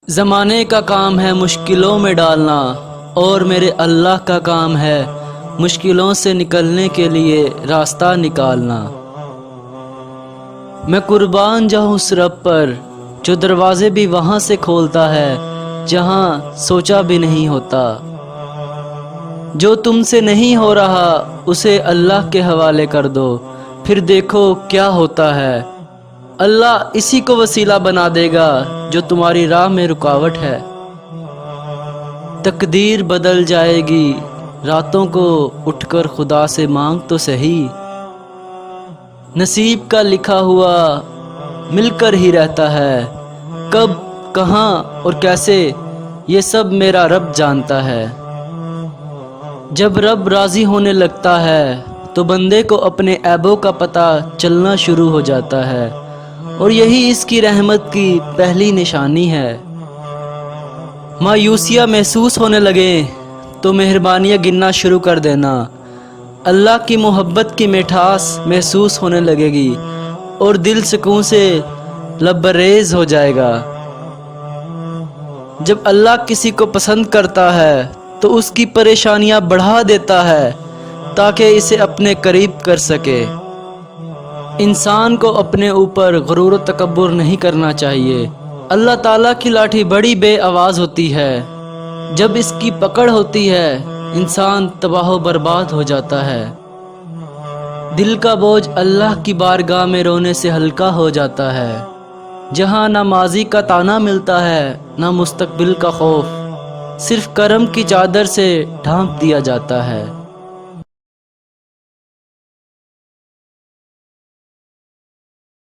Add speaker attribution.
Speaker 1: زمانے کا کام ہے مشکلوں میں ڈالنا، اور میرے اللہ کا کام ہے مشکلوں سے نکلنے کے لیے راستہ نکالنا۔ میں قربان جاؤں اس رب پر جو دروازے بھی وہاں سے کھولتا ہے جہاں سوچا بھی نہیں ہوتا۔ جو تم سے نہیں ہو رہا اسے اللہ کے حوالے کر دو، پھر دیکھو کیا ہوتا ہے۔ اللہ اسی کو وسیلہ بنا دے گا جو تمہاری راہ میں رکاوٹ ہے۔ تقدیر بدل جائے گی، راتوں کو اٹھ کر خدا سے مانگ تو صحیح۔ نصیب کا لکھا ہوا مل کر ہی رہتا ہے، کب، کہاں اور کیسے یہ سب میرا رب جانتا ہے۔ جب رب راضی ہونے لگتا ہے تو بندے کو اپنے عیبوں کا پتہ چلنا شروع ہو جاتا ہے، اور یہی اس کی رحمت کی پہلی نشانی ہے۔ مایوسیاں محسوس ہونے لگے تو مہربانیاں گننا شروع کر دینا۔ اللہ کی محبت کی مٹھاس محسوس ہونے لگے گی اور دل سکون سے لبریز ہو جائے گا۔ جب اللہ کسی کو پسند کرتا ہے تو اس کی پریشانیاں بڑھا دیتا ہے تاکہ اسے اپنے قریب کر سکے۔ انسان کو اپنے اوپر غرور و تکبر نہیں کرنا چاہیے۔ اللہ تعالیٰ کی لاٹھی بڑی بے آواز ہوتی ہے، جب اس کی پکڑ ہوتی ہے انسان تباہ و برباد ہو جاتا ہے۔ دل کا بوجھ اللہ کی بارگاہ میں رونے سے ہلکا ہو جاتا ہے، جہاں نہ ماضی کا تانا ملتا ہے نہ مستقبل کا خوف، صرف کرم کی چادر سے ڈھانپ دیا جاتا ہے۔